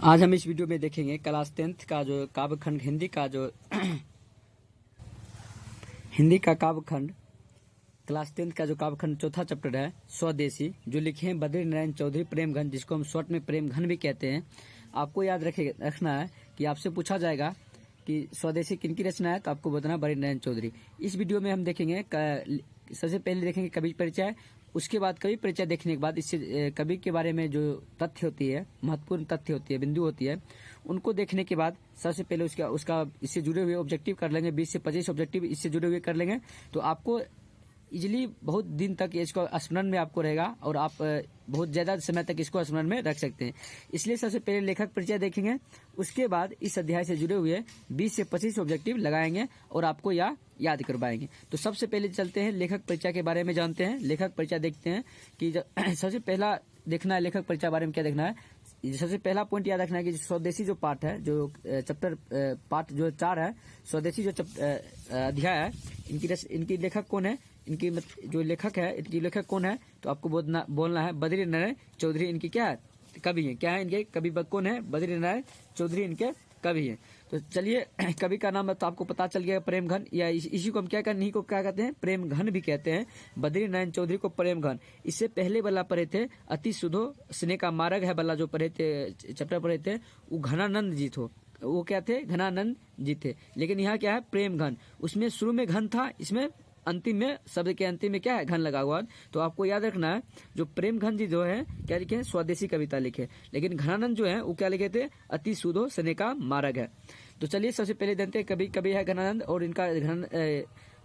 आज हम इस वीडियो में देखेंगे क्लास 10th का जो काव्यखंड हिंदी का काव्यखंड क्लास 10th का जो काव्यखंड चौथा चैप्टर है स्वदेशी, जो लिखे हैं बद्री नारायण चौधरी प्रेमघन, जिसको हम शॉर्ट में प्रेमघन भी कहते हैं। आपको याद रखना है कि आपसे पूछा जाएगा कि स्वदेशी किनकी रचना है, तो आपको बताना बद्री नारायण चौधरी। इस वीडियो में हम देखेंगे सबसे पहले देखेंगे कवि परिचय, उसके बाद कवि परिचय देखने के बाद इससे कवि के बारे में जो तथ्य होती है, महत्वपूर्ण तथ्य होती है, बिंदु होती है, उनको देखने के बाद सबसे पहले उसका इससे जुड़े हुए ऑब्जेक्टिव कर लेंगे। 20 से 25 ऑब्जेक्टिव इससे जुड़े हुए कर लेंगे, तो आपको इजिली बहुत दिन तक इसको स्मरण में आपको रहेगा और आप बहुत ज्यादा समय तक इसको स्मरण में रख सकते हैं। इसलिए सबसे पहले लेखक परिचय देखेंगे, उसके बाद इस अध्याय से जुड़े हुए 20 से 25 ऑब्जेक्टिव लगाएंगे और आपको याद करवाएंगे। तो सबसे पहले चलते हैं लेखक परिचय के बारे में जानते हैं। लेखक परिचय देखते हैं कि सबसे पहला देखना है लेखक परिचय बारे में क्या देखना है। सबसे पहला पॉइंट याद रखना है कि स्वदेशी जो पाठ है, जो चैप्टर पार्ट जो 4 है, स्वदेशी जो अध्याय है, इनकी लेखक कौन है, इनकी जो लेखक है, इनकी लेखक कौन है, तो आपको बोलना है बद्री नारायण चौधरी। इनकी क्या है, कवि है। क्या है इनके कवि कौन है, बद्री नारायण चौधरी इनके कवि है। तो चलिए कवि का नाम तो आपको पता चल गया, प्रेमघन, या इसी को हम क्या कहते हैं, प्रेमघन भी कहते हैं। बद्री नारायण चौधरी को प्रेमघन। इससे पहले वाला पढ़े थे अति सुधो स्नेह का मार्ग है वाला जो पढ़े थे, चैप्टर पढ़े थे, वो घनानंद जी थे। वो क्या थे, घनानंद जी थे। लेकिन यहाँ क्या है, प्रेमघन। उसमें शुरू में घन था, इसमें अंतिम में, शब्द के अंतिम में क्या है, घन लगा हुआ। तो आपको याद रखना है, जो प्रेमघन जी जो है क्या लिखे, स्वदेशी कविता लिखे। लेकिन घनानंद जो है वो क्या लिखे थे, अति सुधो स्नेह का मार्ग है। तो चलिए सबसे पहले जानते हैं कवि है घनानंद, और इनका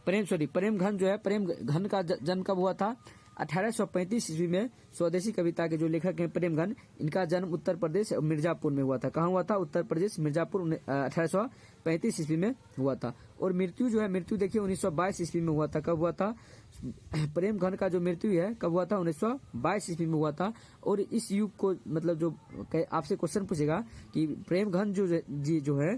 प्रेमघन जो है, प्रेमघन का जन्म कब हुआ था, 1835 ईस्वी में। स्वदेशी कविता के जो लेखक हैं प्रेमघन, इनका जन्म उत्तर प्रदेश मिर्जापुर में हुआ था। कहाँ हुआ था, उत्तर प्रदेश मिर्जापुर, 1835 ईस्वी में हुआ था। और मृत्यु जो है, मृत्यु देखिए 1922 ईस्वी में हुआ था। कब हुआ था, प्रेमघन का जो मृत्यु है कब हुआ था, 1922 ईस्वी में हुआ था। और इस युग को मतलब जो आपसे क्वेश्चन पूछेगा कि प्रेमघन जी जो है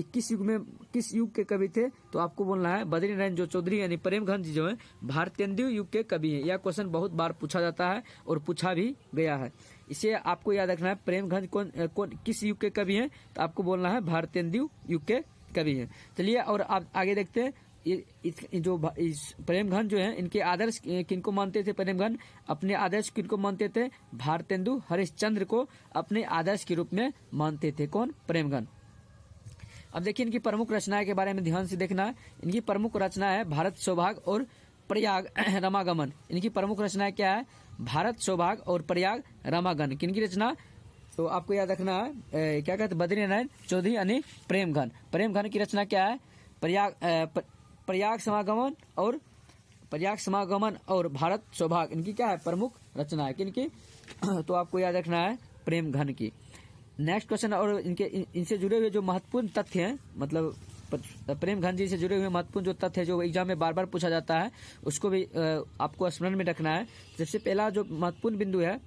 किस युग के कवि थे, तो आपको बोलना है बद्री नारायण जो चौधरी यानी प्रेमघन जी जो है भारतेंदु युग के कवि हैं। यह क्वेश्चन बहुत बार पूछा जाता है और पूछा भी गया है। इसे आपको याद रखना है, प्रेमघन कौन किस युग के कवि हैं, तो आपको बोलना है भारतेंदु युग के कवि हैं। चलिए और आप आगे देखते हैं, जो प्रेमघन जो है, इनके आदर्श किनको मानते थे प्रेमघन, अपने आदर्श किनको मानते थे, भारतेंदु हरिश्चंद्र को अपने आदर्श के रूप में मानते थे। कौन, प्रेमघन। अब देखिए इनकी प्रमुख रचनाएं के बारे में ध्यान से देखना है। इनकी प्रमुख रचना है भारत सौभाग्य और प्रयाग रमागमन। इनकी प्रमुख रचना क्या है, भारत सौभाग्य और प्रयाग रमागमन। किनकी रचना, तो आपको याद रखना है क्या कहते हैं, बद्री नारायण चौधरी यानी प्रेमघन। प्रेमघन की रचना क्या है, प्रयाग समागमन और भारत सौभाग्य। इनकी क्या है, प्रमुख रचना है। किनकी, तो आपको याद रखना है प्रेमघन की। नेक्स्ट क्वेश्चन, और इनसे जुड़े हुए जो महत्वपूर्ण तथ्य हैं, मतलब प्रेमघन जी से जुड़े हुए महत्वपूर्ण जो तथ्य है, जो एग्जाम में बार बार पूछा जाता है, उसको भी आपको स्मरण में रखना है। सबसे पहला जो महत्वपूर्ण बिंदु है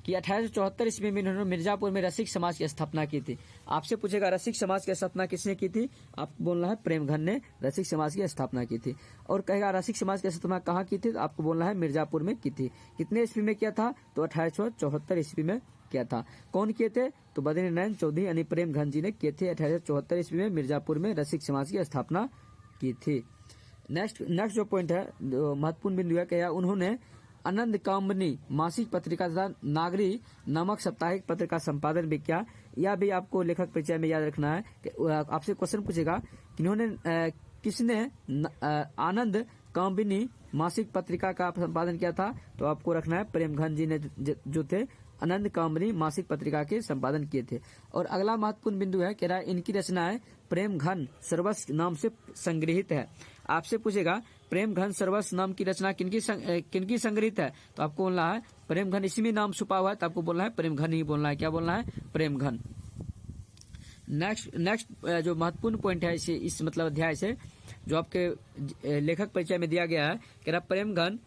कि 1874 ईस्वी में इन्होंने मिर्जापुर में रसिक समाज की स्थापना की थी। आपसे पूछेगा रसिक समाज की स्थापना किसने की थी, आपको बोलना है प्रेमघन ने रसिक समाज की स्थापना की थी। और कहेगा रसिक समाज की स्थापना कहाँ की थी, तो आपको बोलना है मिर्जापुर में की थी। कितने ईस्वी में किया था, तो 1874 ईस्वी में किया था। कौन किए थे, तो बद्री नारायण चौधरी यानी प्रेमघन जी ने किए थे। 1874 ईस्वी में मिर्जापुर में रसिक समाज की स्थापना की थी। नेक्स्ट जो पॉइंट है, जो महत्वपूर्ण बिंदु है, क्या उन्होंने आनंद कामनी मासिक पत्रिका तथा नागरी नामक साप्ताहिक पत्र का संपादन भी किया। यह भी आपको लेखक परिचय में याद रखना है कि आपसे क्वेश्चन पूछेगा किसने आनंद कामनी मासिक पत्रिका का संपादन किया था, तो आपको रखना है प्रेमघन जी ने जो थे आनंद कामनी मासिक पत्रिका के संपादन किए थे। और अगला महत्वपूर्ण बिंदु है, कह रहा है इनकी रचनाएं प्रेमघन सर्वस्व नाम से संग्रहित है। आपसे पूछेगा प्रेमघन सर्वस्व नाम की रचना किनकी संग्रहित है, तो आपको बोलना है प्रेमघन। इसी में नाम छुपा हुआ है, तो आपको बोलना है प्रेमघन ही बोलना है। क्या बोलना है, प्रेमघन। नेक्स्ट जो महत्वपूर्ण पॉइंट है इस मतलब अध्याय से, जो आपके लेखक परिचय में दिया गया है, कह रहा प्रेमघन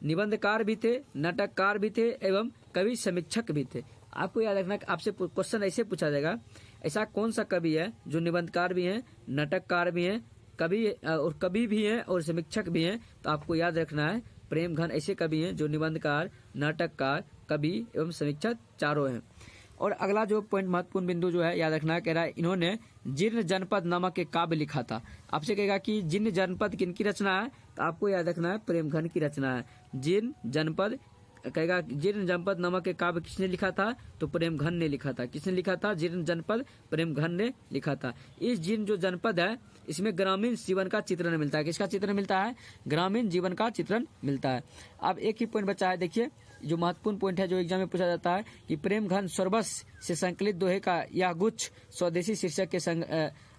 निबंधकार भी थे, नाटककार भी थे एवं कवि समीक्षक भी थे। आपको याद रखना कि आपसे क्वेश्चन ऐसे पूछा जाएगा, ऐसा कौन सा कवि है जो निबंधकार भी है, नाटककार भी है, कवि भी हैं और समीक्षक भी हैं, तो आपको याद रखना है प्रेमघन ऐसे कवि हैं जो निबंधकार, नाटककार, कवि एवं समीक्षक चारों हैं। और अगला जो पॉइंट महत्वपूर्ण बिंदु जो है याद रखना, कह रहा है इन्होंने जीर्ण जनपद नामक एक काव्य लिखा था। आपसे कहेगा कि जीर्ण जनपद किनकी रचना है, तो आपको याद रखना है प्रेमघन की रचना है। जीर्ण जनपद कहेगा जीर्ण जनपद नामक एक काव्य किसने लिखा था, तो प्रेमघन ने लिखा था। किसने लिखा था, जीर्ण जनपद प्रेमघन ने लिखा था। इस जीर्ण जो जनपद है इसमें ग्रामीण जीवन का चित्रण मिलता है। किसका चित्रण मिलता है, ग्रामीण जीवन का चित्रण मिलता है। अब एक ही पॉइंट बचा है, देखिए जो महत्वपूर्ण पॉइंट है जो एग्जाम में पूछा जाता है कि प्रेमघन सर्वस से संकलित दोहे का यह गुच्छ स्वदेशी शीर्षक के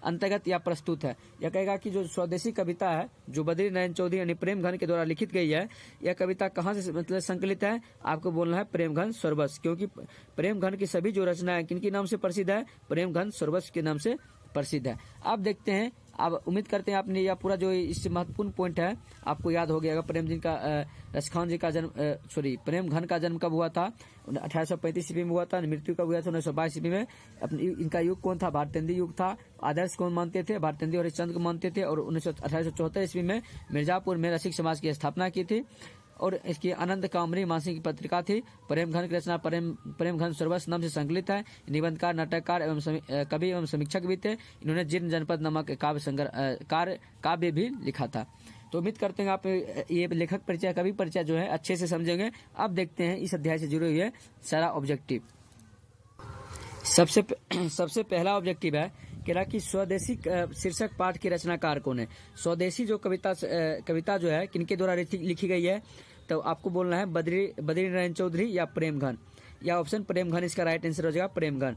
अंतर्गत या प्रस्तुत है। यह कहेगा कि जो स्वदेशी कविता है जो बद्री नारायण चौधरी यानी प्रेमघन के द्वारा लिखित गई है, यह कविता कहाँ से मतलब संकलित है, आपको बोलना है प्रेमघन सर्वस, क्योंकि प्रेमघन की सभी जो रचनाएं किनके नाम से प्रसिद्ध है, प्रेमघन सर्वस के नाम से प्रसिद्ध है। अब देखते हैं, अब उम्मीद करते हैं आपने यह पूरा जो इससे महत्वपूर्ण पॉइंट है आपको याद हो गया। रसखान जी का जन्म प्रेमघन का जन्म कब हुआ था, 1835 ईस्वी में हुआ था। मृत्यु कब हुआ था, 1922 ईस्वी में। इनका युग कौन था, भारतेंदु युग था। आदर्श कौन मानते थे, भारतेंदु हरिश्चंद्र को मानते थे। और 1874 ईस्वी में मिर्जापुर में रसिक समाज की स्थापना की थी और इसकी आनंद कामरी मासिक पत्रिका थी। प्रेमघन की रचना प्रेमघन सर्वस नाम से संकलित है। निबंधकार, नाटककार एवं कवि एवं समीक्षक भी थे। इन्होंने जीर्ण जनपद नामक काव्य भी लिखा था। तो उम्मीद करते हैं आप ये लेखक परिचय, कवि परिचय जो है अच्छे से समझेंगे। अब देखते हैं इस अध्याय से जुड़े हुए सारा ऑब्जेक्टिव। सबसे पहला ऑब्जेक्टिव है कह रहा कि स्वदेशी शीर्षक पाठ की रचनाकार कौन है। स्वदेशी जो कविता जो है किनके द्वारा लिखी गई है, तो आपको बोलना है बद्री नारायण चौधरी या प्रेमघन, या ऑप्शन प्रेमघन इसका राइट आंसर हो जाएगा, प्रेमघन।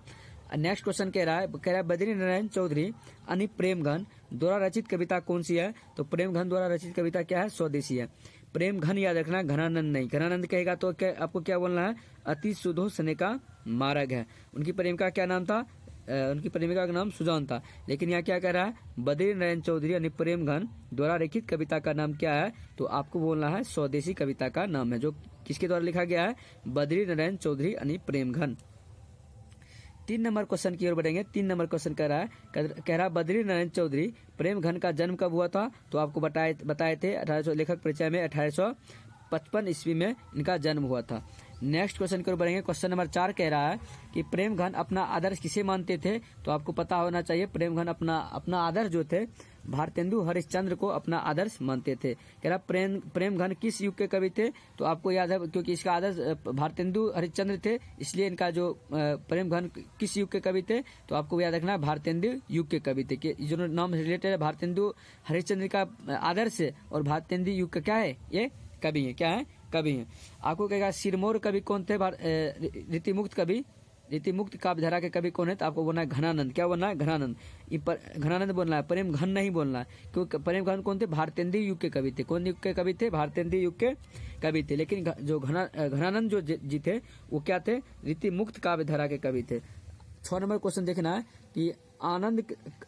नेक्स्ट क्वेश्चन कह रहा है बद्री नारायण चौधरी यानी प्रेमघन द्वारा रचित कविता कौन सी है, तो प्रेमघन द्वारा रचित कविता क्या है, स्वदेशी है। प्रेमघन याद रखना, घनानंद नहीं। घनानंद कहेगा तो आपको क्या बोलना है, अति सुधो सने का मार्ग है। उनकी प्रेमिका का क्या नाम था, उनकी प्रेमिका का नाम सुजान था। लेकिन यहाँ क्या कह रहा है, बद्री नारायण चौधरी यानी प्रेमघन द्वारा लिखित कविता का नाम क्या है, तो आपको बोलना है स्वदेशी कविता का नाम है, जो किसके द्वारा लिखा गया है, बद्री नारायण चौधरी यानी प्रेमघन। 3 नंबर क्वेश्चन की ओर बढ़ेंगे। 3 नंबर क्वेश्चन कह रहा है बद्री नारायण चौधरी प्रेमघन का जन्म कब हुआ था, तो आपको बताए थे 1800 लेखक परिचय में 1855 ईस्वी में इनका जन्म हुआ था। नेक्स्ट क्वेश्चन की ओर बढ़ेंगे। क्वेश्चन नंबर 4 कह रहा है कि प्रेमघन अपना आदर्श किसे मानते थे, तो आपको पता होना चाहिए प्रेमघन अपना आदर्श जो थे भारतेंदु हरिश्चंद्र को अपना आदर्श मानते थे। कह रहा प्रेमघन किस युग के कवि थे, तो आपको याद है क्योंकि इसका आदर्श भारतेंदु हरिश्चंद्र थे, इसलिए इनका जो प्रेमघन किस युग के कवि थे, तो आपको याद रखना है भारतेंदु युग के कवि थे। कि जो नाम रिलेटेड है भारतेंदु हरिश्चंद्र का आदर्श और भारतेंदु युग का क्या है, ये कवि है, क्या है, कवि है। आपको कहेगा सिरमौर कवि कौन थे, रीतिमुक्त काव्यधारा के कवि कौन है, तो आपको बोलना है घनानंद। क्या बोलना है, घनानंद। घनानंद बोलना है, प्रेमघन नहीं बोलना है, क्योंकि प्रेमघन कौन थे, भारतेंदु युग के कवि थे। कौन युग के कवि थे, भारतेंदु युग के कवि थे। लेकिन जो घनानंद जो जी थे वो क्या थे, रीतिमुक्त काव्यधारा के कवि थे। 6 नंबर क्वेश्चन देखना है कि आनंद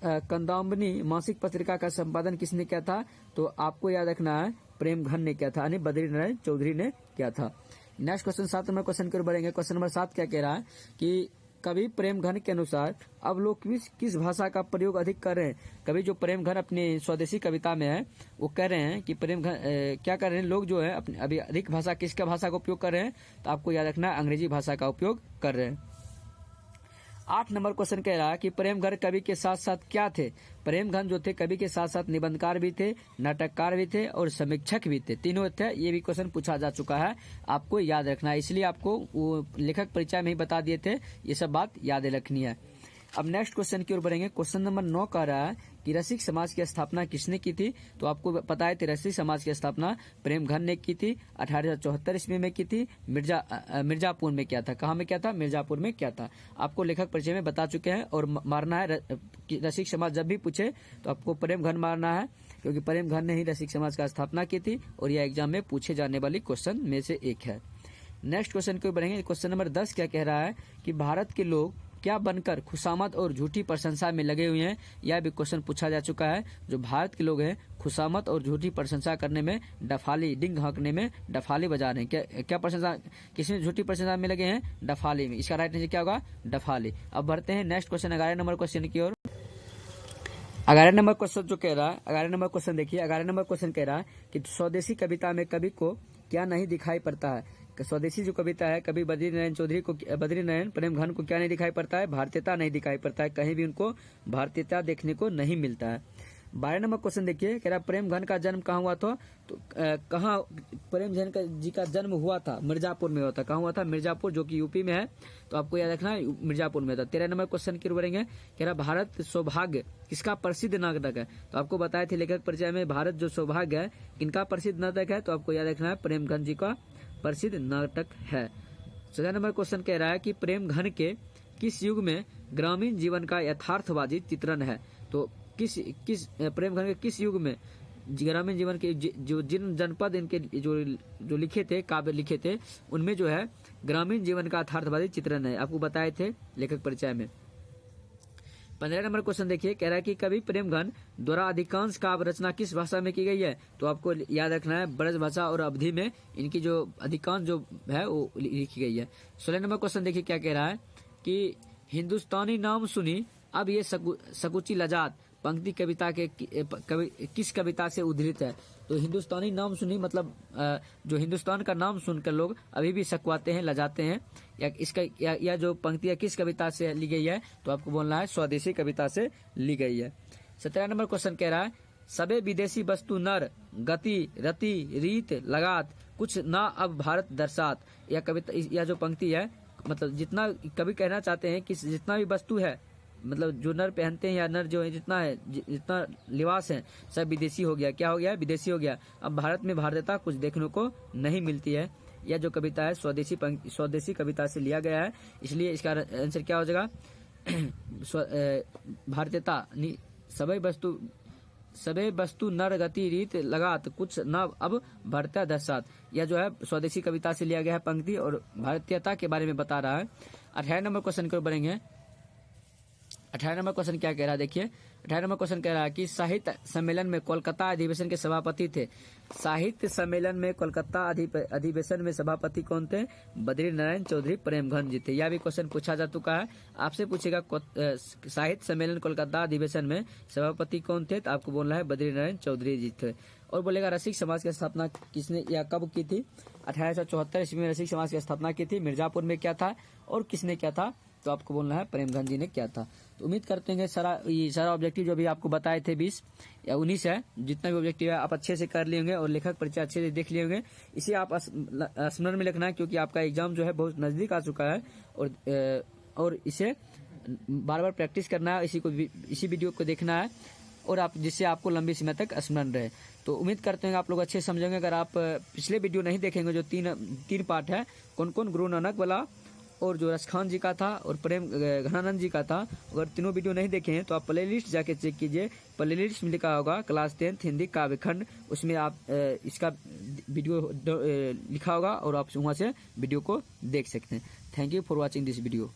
कंदामनी मासिक पत्रिका का संपादन किसने किया था, तो आपको याद रखना है प्रेमघन ने किया था, यानी बद्री नारायण चौधरी ने किया था। नेक्स्ट क्वेश्चन 7 नंबर क्वेश्चन की ओर बढ़ेंगे। क्वेश्चन नंबर 7 क्या कह रहा है कि कवि प्रेमघन के अनुसार अब लोग किस भाषा का प्रयोग अधिक कर रहे हैं। कवि जो प्रेमघन अपनी स्वदेशी कविता में है वो कह रहे हैं कि प्रेमघन क्या कर रहे हैं, लोग जो है अपने अभी अधिक भाषा किसका भाषा का उपयोग कर रहे हैं, तो आपको याद रखना है अंग्रेजी भाषा का उपयोग कर रहे हैं। 8 नंबर क्वेश्चन कह रहा है कि प्रेमघन कवि के साथ साथ क्या थे। प्रेमघन जो थे कवि के साथ साथ निबंधकार भी थे, नाटककार भी थे और समीक्षक भी थे, तीनों थे। ये भी क्वेश्चन पूछा जा चुका है, आपको याद रखना है, इसलिए आपको वो लेखक परिचय में ही बता दिए थे, ये सब बात याद रखनी है। अब नेक्स्ट क्वेश्चन की ओर बढ़ेंगे। क्वेश्चन नंबर 9 कह रहा है कि रसिक समाज की स्थापना किसने की थी, तो आपको पता है रसिक समाज की स्थापना प्रेमघन ने की थी। 1874 ईस्वी में की थी, मिर्जापुर में किया था। कहाँ में किया था, मिर्जापुर में किया था। आपको लेखक परिचय में बता चुके हैं और मारना है रसिक समाज जब भी पूछे तो आपको प्रेमघन मारना है, क्योंकि प्रेमघन ने ही रसिक समाज का स्थापना की थी और यह एग्जाम में पूछे जाने वाली क्वेश्चन में से एक है। नेक्स्ट क्वेश्चन की ओर बढ़ेंगे। क्वेश्चन नंबर 10 क्या कह रहा है कि भारत के लोग क्या बनकर खुशामद और झूठी प्रशंसा में लगे हुए हैं। यह भी क्वेश्चन पूछा जा चुका है। जो भारत के लोग हैं खुशामद और झूठी प्रशंसा करने में, डफाली डिंग हाँकने में, डफाली बजा रहे हैं। क्या प्रशंसा, किसमें झूठी प्रशंसा में लगे हैं, डफाली में। इसका राइट आंसर क्या होगा, डफाली। अब बढ़ते हैं नेक्स्ट क्वेश्चन 11 नंबर क्वेश्चन की ओर। 11 नंबर क्वेश्चन जो कह रहा है, 11 नंबर क्वेश्चन देखिए। 11 नंबर क्वेश्चन कह रहा है कि स्वदेशी कविता में कवि को क्या नहीं दिखाई पड़ता है। स्वदेशी जो कविता है, कवि बद्री नारायण प्रेम घन को क्या नहीं दिखाई पड़ता है? भारतीयता नहीं दिखाई पड़ता है, कहीं भी उनको भारतीयता देखने को नहीं मिलता है। 12 नंबर क्वेश्चन देखिए, कह रहा प्रेम घन का जन्म कहाँ हुआ था? तो कहाँ प्रेम घन जी का जन्म हुआ था? मिर्जापुर में हुआ था। कहाँ हुआ था? मिर्जापुर, जो कि यूपी में है, तो आपको याद रखना है मिर्जापुर में था। 13 नंबर क्वेश्चन की ओर बढ़ेंगे, कह रहा भारत सौभाग्य किसका प्रसिद्ध नाटक है? तो आपको बताए थे लेखक परिचय में, भारत जो सौभाग्य है किनका प्रसिद्ध नाटक है? तो आपको याद रखना है प्रेम घन जी का प्रसिद्ध नाटक है। 14 नंबर क्वेश्चन कह रहा है कि प्रेम घन के किस युग में ग्रामीण जीवन का यथार्थवादी चित्रण है? तो किस प्रेम घन के किस युग में ग्रामीण जीवन के जो जिन जनपद इनके जो लिखे थे, काव्य लिखे थे, उनमें जो है ग्रामीण जीवन का यथार्थवादी चित्रण है, आपको बताए थे लेखक परिचय में। 15 नंबर क्वेश्चन देखिए, कह रहा है कि कवि प्रेमघन द्वारा अधिकांश काव्य रचना किस भाषा में की गई है? तो आपको याद रखना है ब्रज भाषा और अवधी में इनकी जो अधिकांश जो है वो लिखी गई है। 16 नंबर क्वेश्चन देखिए क्या कह रहा है कि हिंदुस्तानी नाम सुनी अब ये सकुची लजात पंक्ति कविता के किस कविता से उद्धृत है? तो हिंदुस्तानी नाम सुनी मतलब जो हिंदुस्तान का नाम सुनकर लोग अभी भी सकवाते हैं, लजाते हैं, या जो पंक्तियां किस कविता से ली गई है? तो आपको बोलना है स्वदेशी कविता से ली गई है। 17 नंबर क्वेश्चन कह रहा है सबे विदेशी वस्तु नर गति रति रीत लगात कुछ ना अब भारत दर्शात। यह कविता या जो पंक्ति है मतलब जितना कवि कहना चाहते हैं कि जितना भी वस्तु है मतलब जो नर पहनते हैं या नर जो है जितना लिबास है सब विदेशी हो गया। क्या हो गया? विदेशी हो गया। अब भारत में भारतीयता कुछ देखने को नहीं मिलती है। यह जो कविता है स्वदेशी कविता से लिया गया है, इसलिए इसका आंसर क्या हो जाएगा? भारतीयता सबे वस्तु नर गति रीत लगात कुछ न अब भारतीय दर्शात। यह जो है स्वदेशी कविता से लिया गया है पंक्ति और भारतीयता के बारे में बता रहा है। 18 नंबर क्वेश्चन को बढ़ेंगे। 18 नंबर क्वेश्चन क्या कह रहा है देखिए। 18 नंबर क्वेश्चन कह रहा है कि साहित्य सम्मेलन में कोलकाता अधिवेशन के सभापति थे। साहित्य सम्मेलन में कोलकाता अधिवेशन में सभापति कौन थे? बद्री नारायण चौधरी प्रेमघन जी थे। यह भी क्वेश्चन पूछा जा चुका है, आपसे पूछेगा साहित्य सम्मेलन कोलकाता अधिवेशन में सभापति कौन थे? तो आपको बोलना है बद्री नारायण चौधरी जी थे। और बोलेगा रसिक समाज की स्थापना किसने या कब की थी? 1874 ईस्वी में रसिक समाज की स्थापना की थी। मिर्जापुर में क्या था और किसने क्या था? तो आपको बोलना है प्रेमघन जी ने क्या था। तो उम्मीद करते हैं सारा ऑब्जेक्टिव जो भी आपको बताए थे 20 या 19 है, जितना भी ऑब्जेक्टिव है आप अच्छे से कर लिए होंगे और लेखक परिचय अच्छे से देख लिए होंगे। इसे आप स्मरण में लिखना है क्योंकि आपका एग्जाम जो है बहुत नजदीक आ चुका है और इसे बार बार प्रैक्टिस करना है, इसी वीडियो को देखना है और आप जिससे आपको लंबी समय तक स्मरण रहे। तो उम्मीद करते हैं आप लोग अच्छे समझेंगे। अगर आप पिछले वीडियो नहीं देखेंगे जो तीन पार्ट है, कौन कौन गुरु नानक वाला और जो रसखान जी का था और प्रेम घनानंद जी का था, अगर तीनों वीडियो नहीं देखे हैं तो आप प्लेलिस्ट जाके चेक कीजिए। प्लेलिस्ट में लिखा होगा क्लास 10 हिंदी काव्यखंड, उसमें आप इसका वीडियो लिखा होगा और आप वहां से वीडियो को देख सकते हैं। Thank you for watching this video.